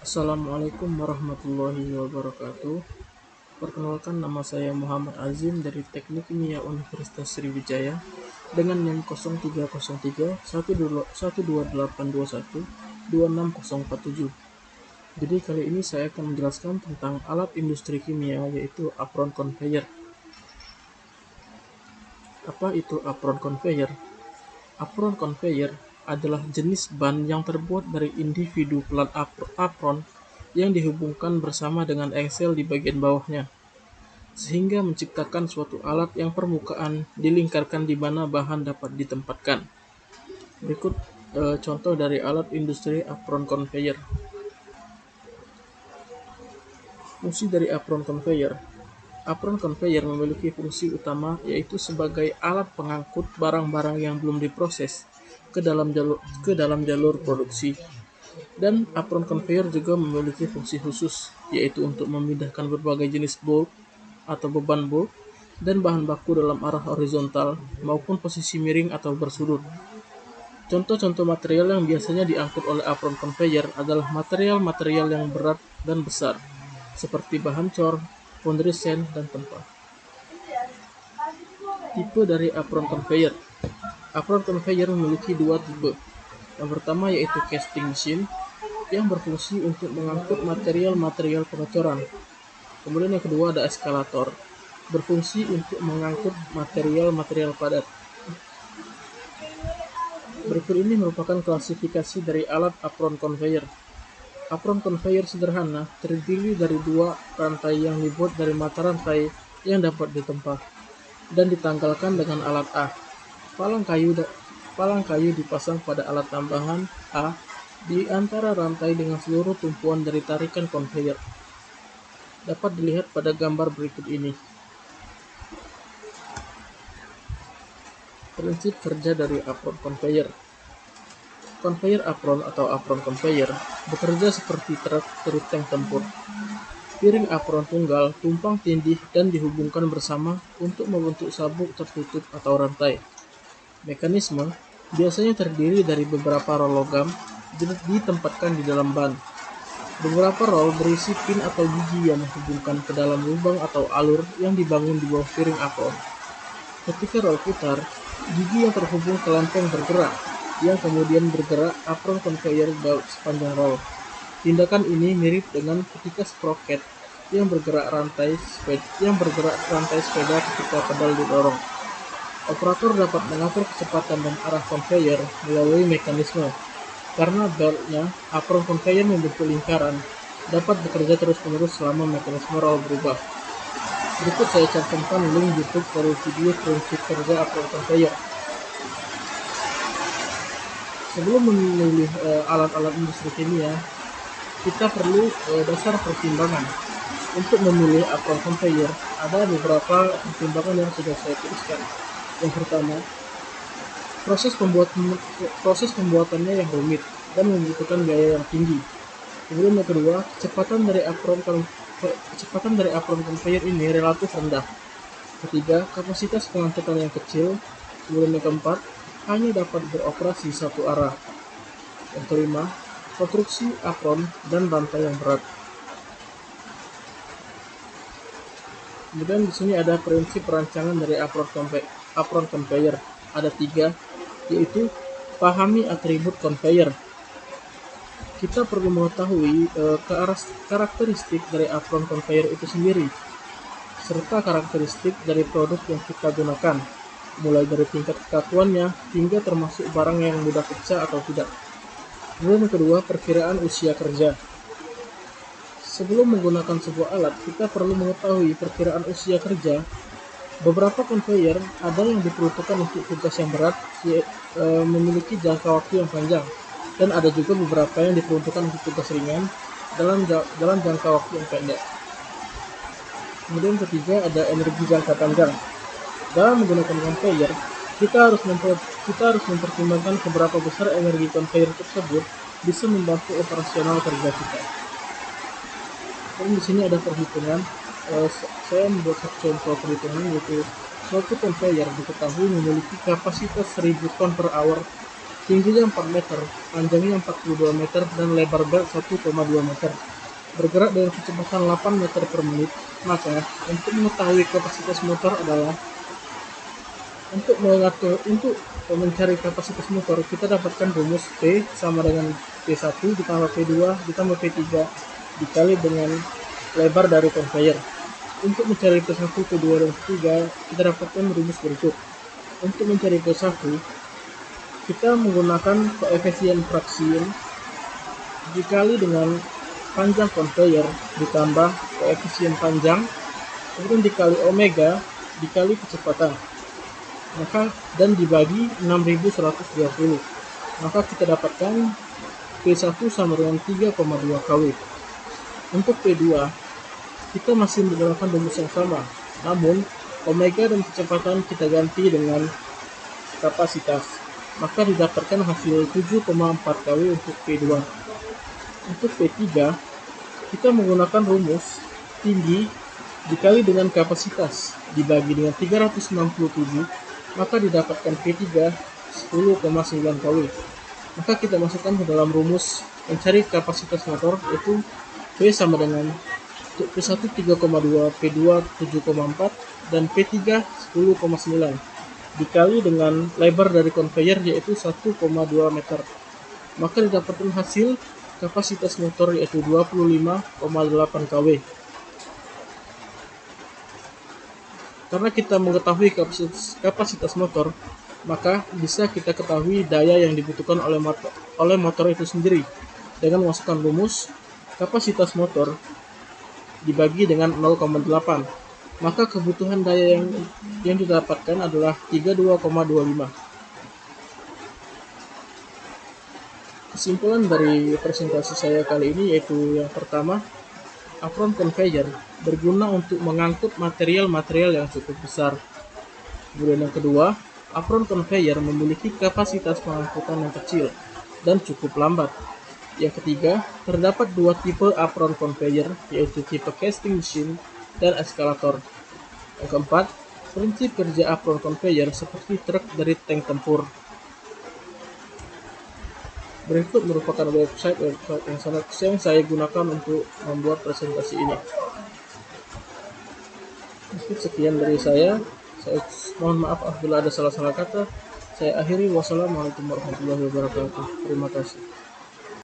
Assalamualaikum warahmatullahi wabarakatuh. Perkenalkan, nama saya Muhammad Azim dari Teknik Kimia Universitas Sriwijaya dengan NIM 0303 12821 26047. Jadi kali ini saya akan menjelaskan tentang alat industri kimia, yaitu apron conveyor. Apa itu apron conveyor? Apron conveyor adalah jenis ban yang terbuat dari individu pelat apron yang dihubungkan bersama dengan engsel di bagian bawahnya, sehingga menciptakan suatu alat yang permukaan dilingkarkan di mana bahan dapat ditempatkan. Berikut contoh dari alat industri apron conveyor. Fungsi dari apron conveyor. Apron conveyor memiliki fungsi utama, yaitu sebagai alat pengangkut barang-barang yang belum diproses ke dalam jalur produksi. Dan apron conveyor juga memiliki fungsi khusus, yaitu untuk memindahkan berbagai jenis bolt atau beban bolt dan bahan baku dalam arah horizontal maupun posisi miring atau bersudut. Contoh-contoh material yang biasanya diangkut oleh apron conveyor adalah material-material yang berat dan besar, seperti bahan cor, foundry sand, dan tempa. Tipe dari apron conveyor. Apron conveyor memiliki dua tipe. Yang pertama yaitu casting machine, yang berfungsi untuk mengangkut material-material pengecoran. Kemudian yang kedua ada eskalator, berfungsi untuk mengangkut material-material padat. Berikut ini merupakan klasifikasi dari alat apron conveyor. Apron conveyor sederhana terdiri dari dua rantai yang dibuat dari mata rantai yang dapat ditempa dan ditanggalkan dengan alat A. Palang kayu dipasang pada alat tambahan A di antara rantai dengan seluruh tumpuan dari tarikan conveyor. Dapat dilihat pada gambar berikut ini. Prinsip kerja dari apron conveyor. Conveyor apron atau apron conveyor bekerja seperti truk tank tempur. Piring apron tunggal tumpang tindih dan dihubungkan bersama untuk membentuk sabuk tertutup atau rantai. Mekanisme biasanya terdiri dari beberapa rol logam ditempatkan di dalam ban. Beberapa rol berisi pin atau gigi yang menghubungkan ke dalam lubang atau alur yang dibangun di bawah piring apron. Ketika rol putar, gigi yang terhubung ke lempeng bergerak, yang kemudian bergerak apron conveyor sepanjang rol. Tindakan ini mirip dengan ketika sprocket yang bergerak rantai sepeda ketika pedal didorong. Operator dapat mengatur kecepatan dan arah conveyor melalui mekanisme. Karena beltnya apron conveyor membentuk lingkaran, dapat bekerja terus-menerus selama mekanisme rol berubah. Berikut saya cantumkan link YouTube dari video prinsip kerja apron conveyor. Sebelum memilih alat-alat industri kimia, kita perlu dasar pertimbangan. Untuk memilih apron conveyor, ada beberapa pertimbangan yang sudah saya tuliskan. Yang pertama, proses pembuatannya yang rumit dan membutuhkan biaya yang tinggi. Kemudian yang kedua, kecepatan dari apron conveyor ini relatif rendah. Ketiga, kapasitas pengangkutan yang kecil. Kemudian yang keempat, hanya dapat beroperasi satu arah. Yang kelima, konstruksi apron dan rantai yang berat. Kemudian di sini ada prinsip perancangan dari apron conveyor. Ada 3, yaitu pahami atribut conveyor. Kita perlu mengetahui karakteristik dari apron conveyor itu sendiri, serta karakteristik dari produk yang kita gunakan, mulai dari tingkat kekakuannya hingga termasuk barang yang mudah pecah atau tidak. Kemudian yang kedua, perkiraan usia kerja. Sebelum menggunakan sebuah alat, kita perlu mengetahui perkiraan usia kerja. Beberapa conveyor ada yang diperuntukkan untuk tugas yang berat, memiliki jangka waktu yang panjang, dan ada juga beberapa yang diperuntukkan untuk tugas ringan dalam jangka waktu yang pendek. Kemudian ketiga, ada energi jangka panjang. Dalam menggunakan conveyor, kita harus mempertimbangkan seberapa besar energi conveyor tersebut bisa membantu operasional kerja kita. Dan di sini ada perhitungan. Saya membuat contoh perhitungan, yaitu suatu conveyor diketahui memiliki kapasitas 1000 ton per hour tingginya 4 meter, panjangnya 42 meter, dan lebar bel 1,2 meter. Bergerak dengan kecepatan 8 meter per menit. Maka untuk mengetahui kapasitas motor adalah untuk mencari kapasitas motor, kita dapatkan rumus P sama dengan P1 ditambah P2 ditambah P3 dikali dengan lebar dari konveyor. Untuk mencari P1, P2, dan P3, kita dapatkan rumus berikut. Untuk mencari P1, kita menggunakan koefisien fraksian dikali dengan panjang konveyor ditambah koefisien panjang, kemudian dikali omega dikali kecepatan, maka dan dibagi 6120, maka kita dapatkan P1 sama dengan 3,2 kW. Untuk P2 kita masih menggunakan rumus yang sama, namun omega dan kecepatan kita ganti dengan kapasitas, maka didapatkan hasil 7,4 kW untuk P2. Untuk P3 kita menggunakan rumus tinggi dikali dengan kapasitas dibagi dengan 367, maka didapatkan P3 10,9 kW. Maka kita masukkan ke dalam rumus mencari kapasitas motor, yaitu P sama dengan P1 3,2, P2 7,4, dan P3 10,9 dikali dengan lebar dari konveyor yaitu 1,2 meter. Maka didapatkan hasil kapasitas motor yaitu 25,8 kW. Karena kita mengetahui kapasitas motor, maka bisa kita ketahui daya yang dibutuhkan oleh motor itu sendiri dengan memasukkan rumus kapasitas motor dibagi dengan 0,8. Maka kebutuhan daya yang didapatkan adalah 32,25. Kesimpulan dari presentasi saya kali ini yaitu yang pertama, apron conveyor berguna untuk mengangkut material-material yang cukup besar. Kemudian yang kedua, apron conveyor memiliki kapasitas pengangkutan yang kecil dan cukup lambat. Yang ketiga, terdapat dua tipe apron conveyor, yaitu tipe casting machine dan eskalator. Yang keempat, prinsip kerja apron conveyor seperti truk dari tank tempur. Berikut merupakan website yang saya gunakan untuk membuat presentasi ini. Sekian dari saya mohon maaf apabila ada salah-salah kata. Saya akhiri. Wassalamualaikum warahmatullahi wabarakatuh. Terima kasih.